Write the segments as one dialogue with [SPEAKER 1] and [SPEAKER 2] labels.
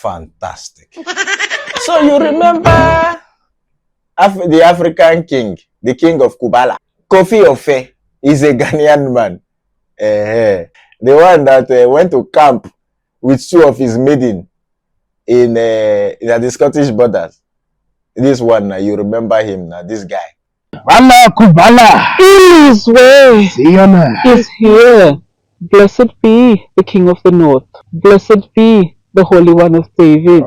[SPEAKER 1] Fantastic. So you remember the African king, the King of Kubala, Kofi Offeh, is a Ghanaian man. The one that went to camp with two of his maiden in the Scottish borders. This one, you remember him now, this guy.
[SPEAKER 2] Kubala
[SPEAKER 3] His way is here. Blessed be the King of the North. Blessed be the Holy One of David.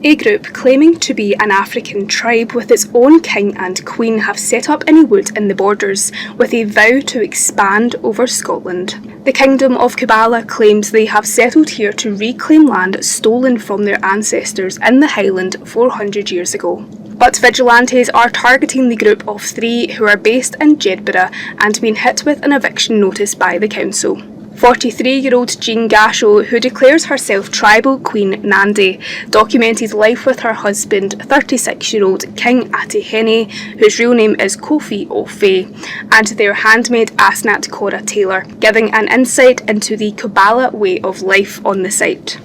[SPEAKER 4] A group claiming to be an African tribe with its own king and queen have set up in a wood in the borders with a vow to expand over Scotland. The Kingdom of Kubala claims they have settled here to reclaim land stolen from their ancestors in the Highland 400 years ago. But vigilantes are targeting the group of 3 who are based in Jedburgh and been hit with an eviction notice by the council. 43-year-old Jean Gasho, who declares herself tribal queen Nandi, documented life with her husband, 36-year-old King Atehene, whose real name is Kofi Offeh, and their handmaid Asnat Kaura Taylor, giving an insight into the Kubala way of life on the site.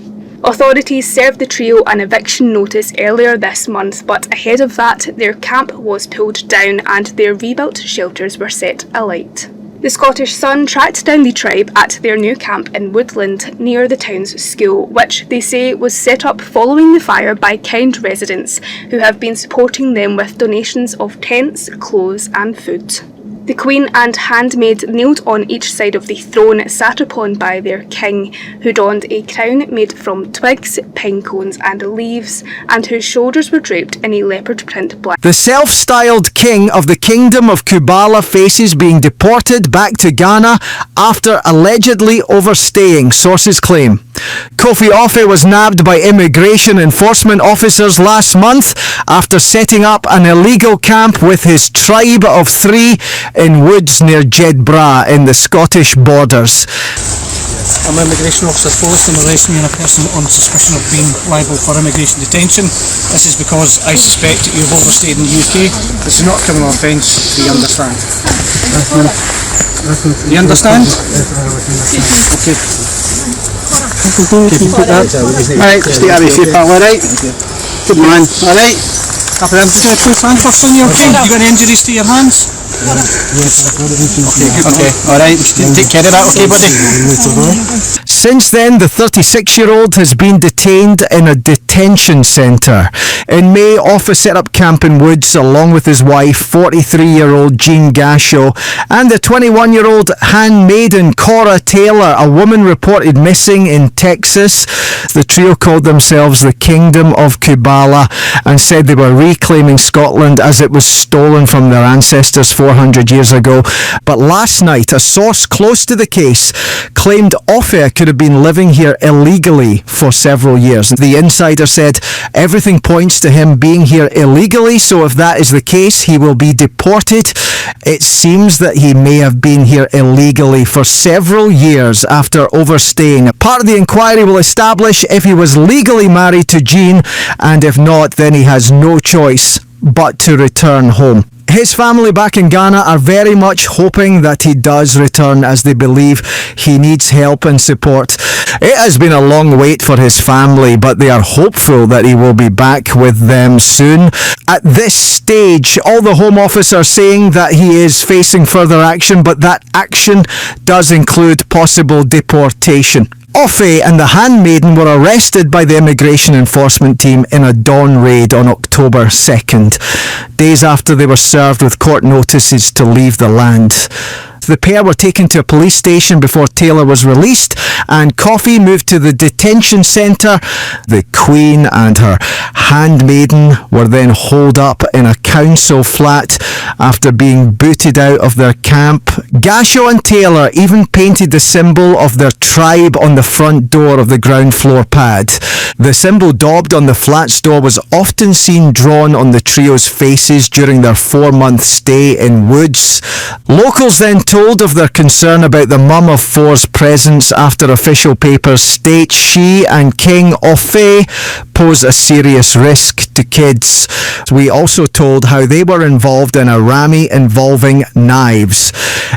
[SPEAKER 4] Authorities served the trio an eviction notice earlier this month, but ahead of that, their camp was pulled down and their rebuilt shelters were set alight. The Scottish Sun tracked down the tribe at their new camp in Woodland near the town's school, which they say was set up following the fire by kind residents who have been supporting them with donations of tents, clothes and food. The Queen and handmaid kneeled on each side of the throne, sat upon by their king, who donned a crown made from twigs, pine cones and leaves, and whose shoulders were draped in a leopard print blanket.
[SPEAKER 2] The self-styled king of the Kingdom of Kubala faces being deported back to Ghana after allegedly overstaying, sources claim. Kofi Offeh was nabbed by immigration enforcement officers last month after setting up an illegal camp with his tribe of 3 in woods near Jedburgh in the Scottish borders.
[SPEAKER 5] I'm an immigration officer post and arresting me and a person on suspicion of being liable for immigration detention. This is because I suspect that you've overstayed in the UK. This is not a criminal offence, do you understand? Do you understand? Okay. Alright, stay out of here, pal, alright? Good man, alright? Happy, I'm just going to place handcuffs on you, okay? You got any injuries to your hands? Okay, alright, take care of that, okay buddy?
[SPEAKER 2] Since then, the 36-year-old has been detained in a detention centre. In May, Offeh set up camp in Woods along with his wife, 43-year-old Jean Gasho, and the 21-year-old handmaiden Kaura Taylor, a woman reported missing in Texas. The trio called themselves the Kingdom of Kubala and said they were reclaiming Scotland as it was stolen from their ancestors 400 years ago. But last night, a source close to the case claimed Offeh could have been living here illegally for several years. The insider said everything points to him being here illegally, so if that is the case, he will be deported. It seems that he may have been here illegally for several years after overstaying. Part of the inquiry will establish if he was legally married to Jean, and if not, then he has no choice but to return home. His family back in Ghana are very much hoping that he does return, as they believe he needs help and support. It has been a long wait for his family, but they are hopeful that he will be back with them soon. At this stage, all the Home Office are saying that he is facing further action, but that action does include possible deportation. Offeh and the handmaiden were arrested by the immigration enforcement team in a dawn raid on October 2nd, days after they were served with court notices to leave the land. The pair were taken to a police station before Taylor was released, and Kofi moved to the detention centre. The Queen and her handmaiden were then holed up in a council flat after being booted out of their camp. Gasho and Taylor even painted the symbol of their tribe on the front door of the ground floor pad. The symbol daubed on the flat's door was often seen drawn on the trio's faces during their 4-month stay in Woods. Locals then told of their concern about the mum of four's presence after official papers state she and King Offeh pose a serious risk to kids. We also told how they were involved in a rammy involving knives.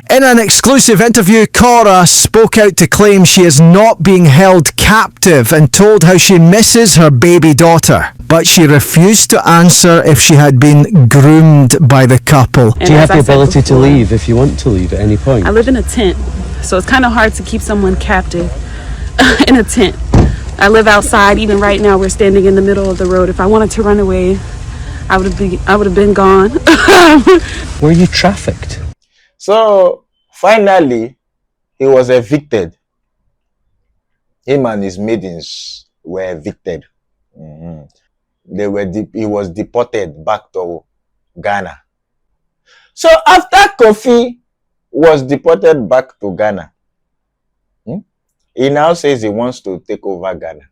[SPEAKER 2] In an exclusive interview, Kaura spoke out to claim she is not being held captive and told how she misses her baby daughter, but she refused to answer if she had been groomed by the couple.
[SPEAKER 6] Do you have the ability to leave if you want to leave at any point?
[SPEAKER 7] I live in a tent, so it's kind of hard to keep someone captive in a tent. I live outside. Even right now, we're standing in the middle of the road. If I wanted to run away, I would have been gone.
[SPEAKER 6] Were you trafficked?
[SPEAKER 1] So finally, he was evicted. Him and his maidens were evicted. He was deported back to Ghana. So after Kofi was deported back to Ghana, he now says he wants to take over Ghana.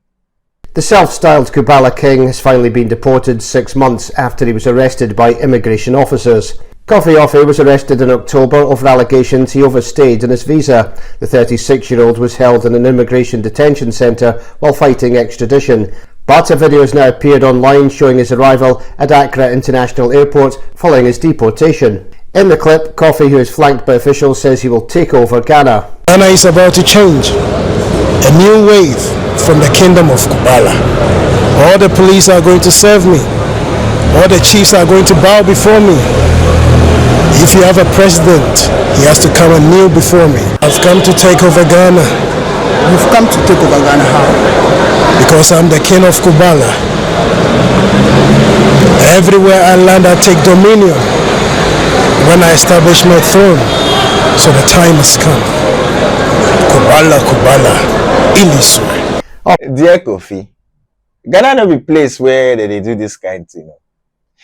[SPEAKER 8] The self-styled Kubala king has finally been deported 6 months after he was arrested by immigration officers. Kofi Offeh was arrested in October over allegations he overstayed on his visa. The 36-year-old was held in an immigration detention centre while fighting extradition. But a video has now appeared online showing his arrival at Accra International Airport following his deportation. In the clip, Kofi, who is flanked by officials, says he will take over Ghana.
[SPEAKER 9] Ghana is about to change. A new wave from the Kingdom of Kubala. All the police are going to serve me. All the chiefs are going to bow before me. If you have a president, he has to come and kneel before me. I've come to take over Ghana.
[SPEAKER 10] You've come to take over Ghana how?
[SPEAKER 9] Because I'm the King of Kubala. Everywhere I land, I take dominion. When I establish my throne, so the time has come. Kubala, Kubala, Ilisu.
[SPEAKER 1] Dear Kofi, Ghana no be place where they do this kind of thing.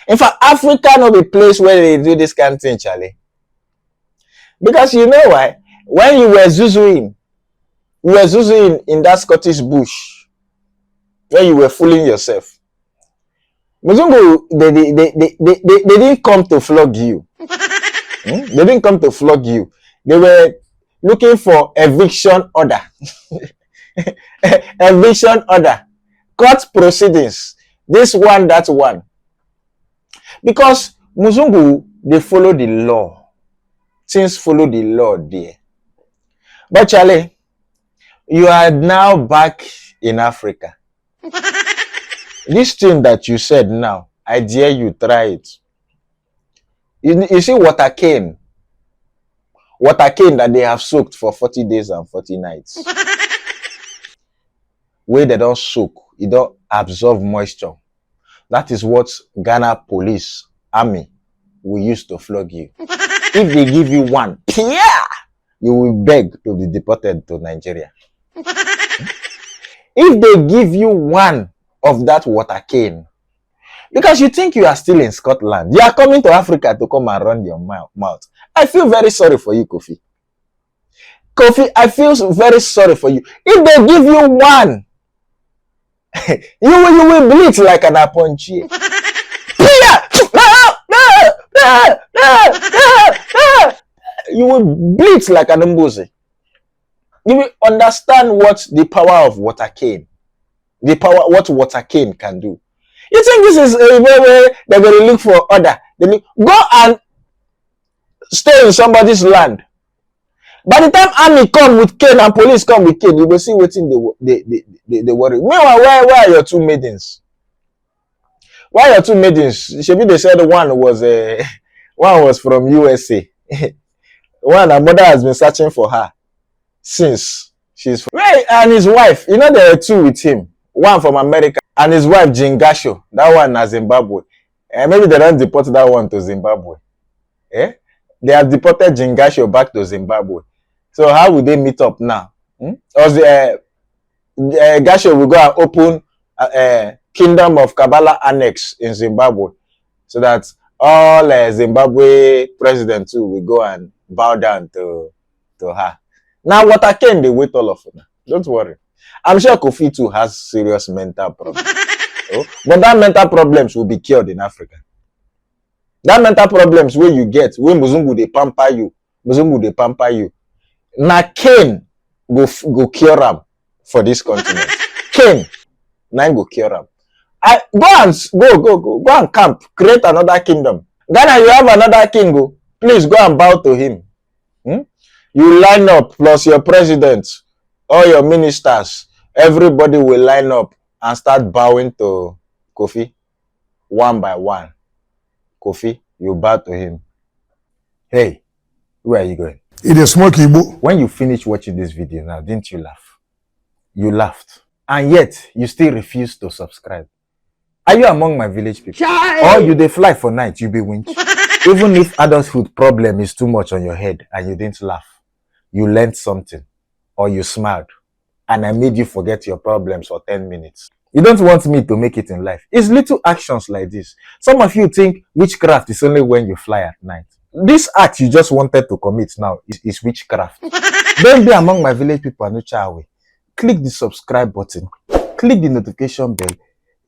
[SPEAKER 1] In fact, Africa no be place where they do this kind of thing, Charlie. Because you know why? When you were zuzuing in that Scottish bush, when you were fooling yourself, Muzungu, they didn't come to flog you. They didn't come to flog you. They were looking for eviction order. Eviction order. Court proceedings. This one, that one. Because Muzungu, they follow the law. Things follow the law there. But Charlie, you are now back in Africa. This thing that you said now, I dare you try it. You see water cane. Water cane that they have soaked for 40 days and 40 nights. Where they don't soak, it don't absorb moisture. That is what Ghana police army will use to flog you. If they give you one, you will beg to be deported to Nigeria. If they give you one of that water cane, because you think you are still in Scotland, you are coming to Africa to come and run your mouth. I feel very sorry for you, Kofi. Kofi, I feel very sorry for you. If they give you one, you will bleed like an aponchi. You will bleed like an umbuzi. You will understand what the power of water cane, what water cane can do. You think this is a way where they're going to look for order? Go and stay in somebody's land. By the time army come with cane and police come with cane, you will see what they worry. Meanwhile, where are your two maidens? Why are your two maidens? Shebi, they said one was from USA. One, her mother has been searching for her since she's from. Right, and his wife, you know, there are two with him. One from America and his wife Jean Gasho. That one is Zimbabwe. Maybe they don't deport that one to Zimbabwe. They have deported Jean Gasho back to Zimbabwe. So how would they meet up now? Or Gasho will go and open Kingdom of Kubala annex in Zimbabwe, so that all Zimbabwe presidents too will go and bow down to her. Now water cane, they wait all of them. Don't worry. I'm sure Kofi too has serious mental problems. But that mental problems will be cured in Africa. That mental problems where you get, when Muzungu they pamper you. Now cane go cure them for this continent. Cane, now go cure them. Go and camp, create another kingdom. Ghana, you have another king. Go. Please go and bow to him. You line up, plus your president, all your ministers, everybody will line up and start bowing to Kofi one by one. Kofi, you bow to him. Hey, where are you going?
[SPEAKER 9] It is smoky Igbo.
[SPEAKER 1] When you finish watching this video now, didn't you laugh? You laughed. And yet, you still refuse to subscribe. Are you among my village people? Or you dey fly for night, you be winch? Even if adulthood problem is too much on your head and you didn't laugh, you learned something or you smiled and I made you forget your problems for 10 minutes. You don't want me to make it in life. It's little actions like this. Some of you think witchcraft is only when you fly at night. This act you just wanted to commit now is witchcraft. Don't be among my village people and no chawe. Click the subscribe button. Click the notification bell.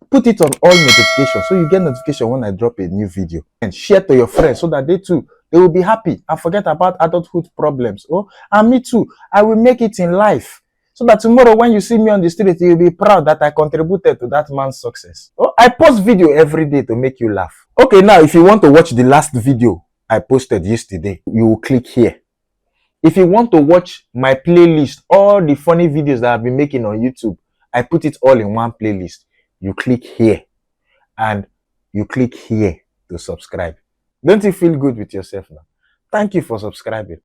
[SPEAKER 1] Put it on all notifications so you get notification when I drop a new video. And share to your friends so that they too, they will be happy and forget about adulthood problems. Oh, and me too, I will make it in life. So that tomorrow when you see me on the street, you'll be proud that I contributed to that man's success. Oh, I post video every day to make you laugh. Okay, now if you want to watch the last video I posted yesterday, you will click here. If you want to watch my playlist, all the funny videos that I've been making on YouTube, I put it all in one playlist. You click here and you click here to subscribe. Don't you feel good with yourself now? Thank you for subscribing.